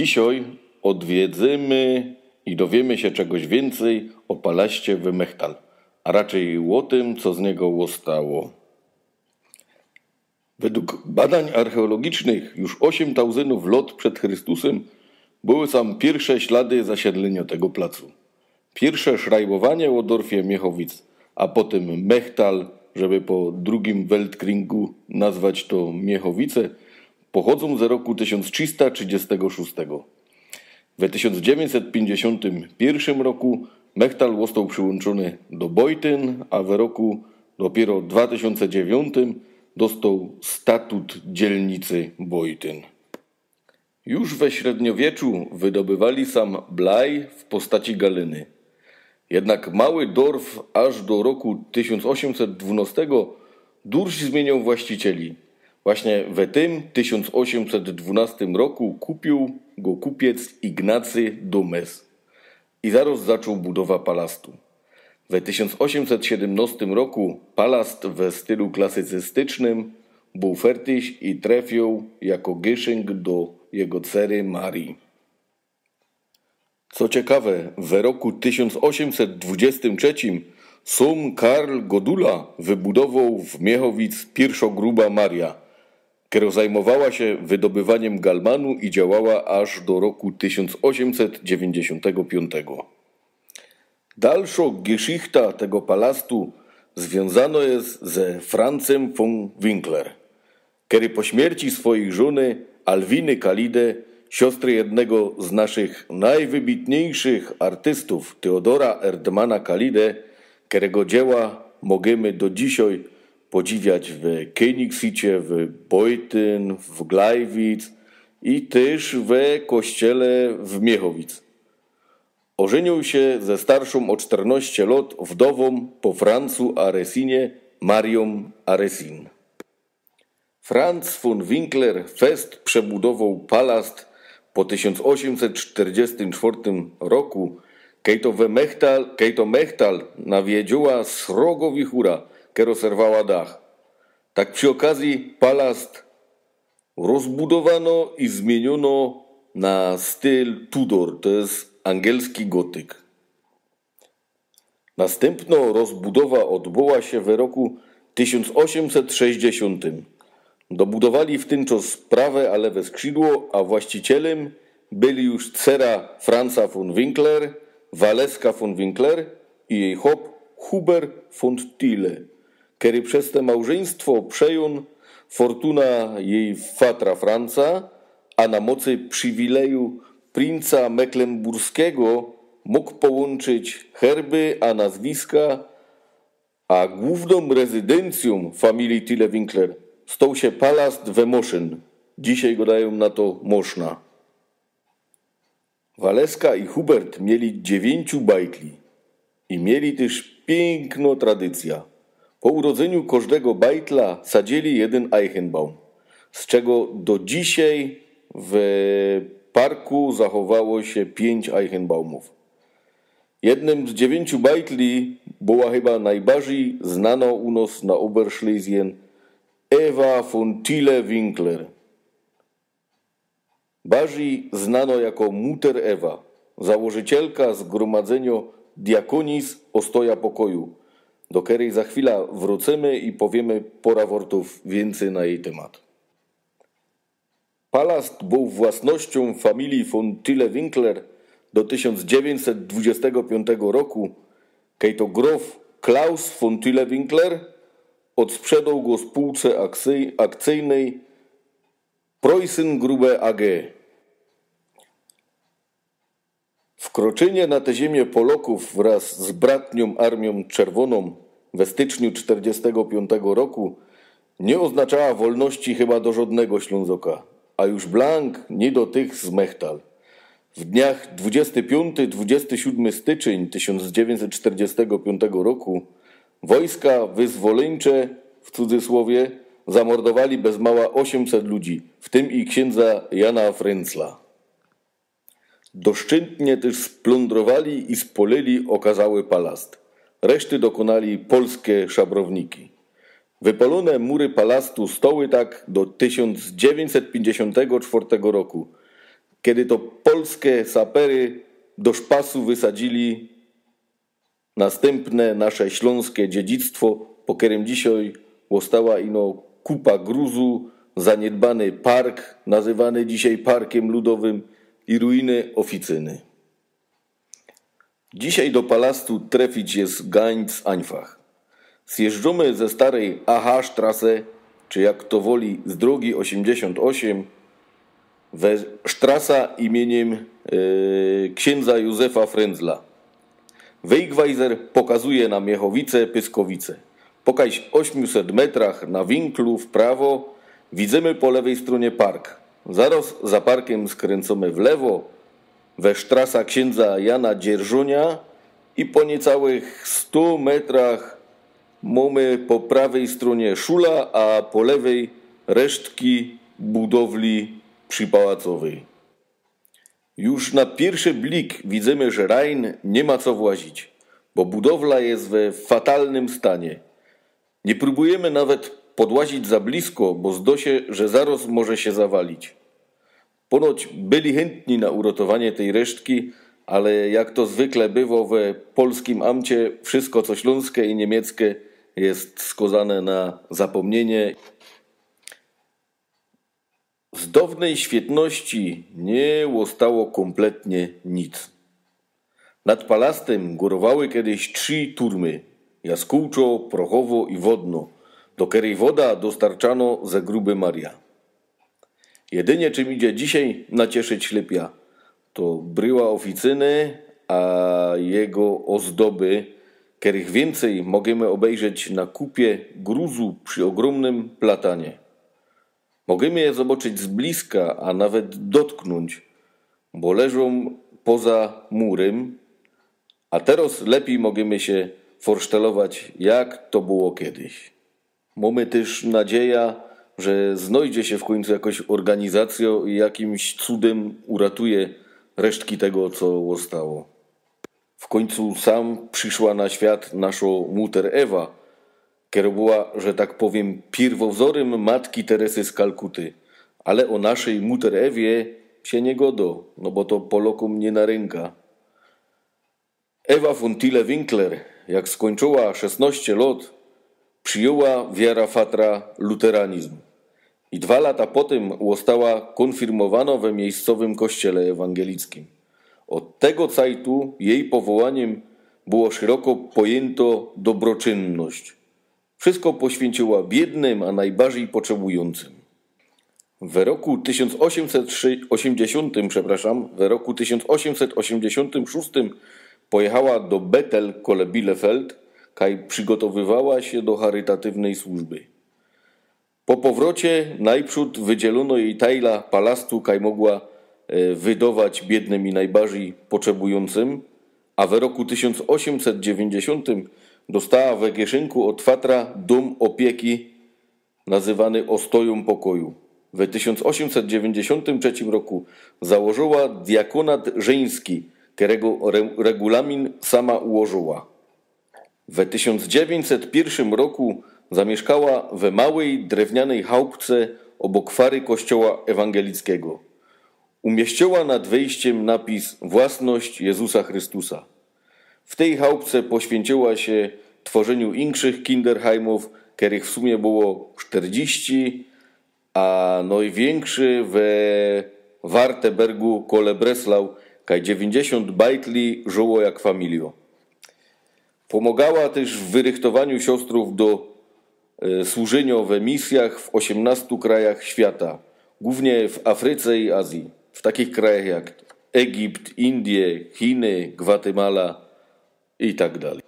Dzisiaj odwiedzimy i dowiemy się czegoś więcej o Palaście w Mechtal, a raczej o tym, co z niego zostało. Według badań archeologicznych już 8000 lat przed Chrystusem były tam pierwsze ślady zasiedlenia tego placu. Pierwsze szrajbowanie o Dorfie Miechowic, a potem Mechtal, żeby po drugim Weltkriegu nazwać to Miechowice, pochodzą z roku 1336. W 1951 roku Mechtal został przyłączony do Bojtyn, a w roku dopiero 2009 dostał statut dzielnicy Bojtyn. Już we średniowieczu wydobywali sam blaj w postaci galiny. Jednak mały dorf aż do roku 1812 durś zmieniał właścicieli. Właśnie w tym 1812 roku kupił go kupiec Ignacy Domes i zaraz zaczął budowa palastu. W 1817 roku palast w stylu klasycystycznym był fertyś i trafił jako gieszynk do jego cery Marii. Co ciekawe, w roku 1823 sam Karl Godula wybudował w Miechowic pierwszogruba Maria, która zajmowała się wydobywaniem galmanu i działała aż do roku 1895. Dalsza geschichta tego palastu związana jest ze Francem von Winkler, który po śmierci swojej żony Alwiny Kalide, siostry jednego z naszych najwybitniejszych artystów, Teodora Erdmana Kalide, którego dzieła możemy do dzisiaj podziwiać w Königsicie, w Bojtyn, w Glajwic i też w kościele w Miechowic. Ożenił się ze starszą o 14 lat wdową po Francu Aresinie, Marią Aresin. Franz von Winkler fest przebudował palast po 1844 roku, kiedy to Mechtal nawiedziła srogo wichura, która serwała dach. Tak przy okazji palast rozbudowano i zmieniono na styl Tudor, to jest angielski gotyk. Następna rozbudowa odbyła się w roku 1860. Dobudowali w ten czas prawe a lewe skrzydło, a właścicielem byli już cera Franza von Winkler, Waleska von Winkler i jej chłop Hubert von Thiele, który przez to małżeństwo przejął fortuna jej fatra Franca, a na mocy przywileju princa mecklenburskiego mógł połączyć herby a nazwiska, a główną rezydencją familii Thiele-Winkler stał się palast we Moszyn. Dzisiaj go dają na to Moszna. Waleska i Hubert mieli 9 bajtli i mieli też piękną tradycję. Po urodzeniu każdego bajtla sadzili jeden Eichenbaum, z czego do dzisiaj w parku zachowało się 5 Eichenbaumów. Jednym z 9 bajtli była chyba najbardziej znana u nas na Oberschlesien Ewa von Thiele-Winkler. Bardziej znano jako Mutter Ewa, założycielka zgromadzenia Diakonis Ostoja Pokoju, do której za chwilę wrócimy i powiemy pora wortów więcej na jej temat. Palast był własnością familii von Thiele-Winkler do 1925 roku, kiedy to grof Klaus von Thiele-Winkler odsprzedał go spółce akcyjnej Preußen Grube AG. Wkroczenie na tę ziemię Polaków wraz z bratnią Armią Czerwoną we styczniu 1945 roku nie oznaczała wolności chyba do żadnego Ślązoka, a już blank nie do tych z Mechtal. W dniach 25-27 styczeń 1945 roku wojska wyzwoleńcze, w cudzysłowie, zamordowali bez mała 800 ludzi, w tym i księdza Jana Frenzla. Doszczętnie też splądrowali i spolili okazały palast. Reszty dokonali polskie szabrowniki. Wypalone mury palastu stoły tak do 1954 roku, kiedy to polskie sapery do szpasu wysadzili następne nasze śląskie dziedzictwo, po którym dzisiaj została ino kupa gruzu, zaniedbany park, nazywany dzisiaj Parkiem Ludowym i ruiny oficyny. Dzisiaj do palastu trafić jest ganz einfach. Zjeżdżamy ze starej AH-Strasse, czy jak to woli z drogi 88, we Strasa imieniem księdza Józefa Frędzla. Wegweiser pokazuje nam Jechowice-Pyskowice. Po kaś 800 metrach na winklu w prawo widzimy po lewej stronie park. Zaraz za parkiem skręcamy w lewo we Strasa księdza Jana Dzierżunia i po niecałych 100 metrach mamy po prawej stronie szula, a po lewej resztki budowli przypałacowej. Już na pierwszy blik widzimy, że Rajn nie ma co włazić, bo budowla jest we fatalnym stanie. Nie próbujemy nawet podłazić za blisko, bo zdosie, że zaraz może się zawalić. Ponoć byli chętni na uratowanie tej resztki, ale jak to zwykle bywa we polskim amcie, wszystko co śląskie i niemieckie jest skazane na zapomnienie. Z dawnej świetności nie zostało kompletnie nic. Nad palastem górowały kiedyś 3 turmy: Jaskółczo, Prochowo i Wodno, do której woda dostarczano ze Gruby Maria. Jedynie czym idzie dzisiaj nacieszyć ślepia, to bryła oficyny, a jego ozdoby, których więcej możemy obejrzeć na kupie gruzu przy ogromnym platanie. Możemy je zobaczyć z bliska, a nawet dotknąć, bo leżą poza murem, a teraz lepiej możemy się forsztelować, jak to było kiedyś. Mamy też nadzieję, że znajdzie się w końcu jakaś organizacja i jakimś cudem uratuje resztki tego, co zostało. W końcu sam przyszła na świat nasza muter Ewa, która była, że tak powiem, pierwowzorem matki Teresy z Kalkuty. Ale o naszej muter Ewie się nie godo, no bo to Polakom nie na ręka. Ewa von Thiele-Winkler, jak skończyła 16 lat, przyjęła wiara fatra luteranizm. I 2 lata potem została konfirmowana we miejscowym kościele ewangelickim. Od tego cajtu jej powołaniem było szeroko pojęto dobroczynność. Wszystko poświęciła biednym, a najbardziej potrzebującym. W roku 1886 pojechała do Bethel kole Bielefeld, kaj przygotowywała się do charytatywnej służby. Po powrocie najprzód wydzielono jej tajla palastu, kaj mogła wydawać biednym i najbardziej potrzebującym, a w roku 1890 dostała we kieszynku od fatra dom opieki nazywany Ostoją Pokoju. W 1893 roku założyła diakonat żeński, którego regulamin sama ułożyła. W 1901 roku zamieszkała we małej drewnianej chałupce obok fary kościoła ewangelickiego. Umieściła nad wejściem napis „Własność Jezusa Chrystusa”. W tej chałupce poświęciła się tworzeniu inkszych kinderheimów, których w sumie było 40, a największy we Wartebergu kole Breslau, kaj 90 bajtli żyło jak familio. Pomagała też w wyrychtowaniu siostrów do służenia we misjach w 18 krajach świata, głównie w Afryce i Azji, w takich krajach jak Egipt, Indie, Chiny, Gwatemala i tak dalej.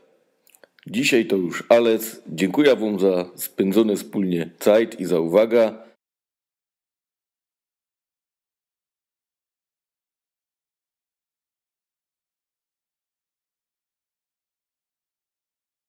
Dzisiaj to już alles. Dziękuję wam za spędzony wspólnie czas i za uwagę.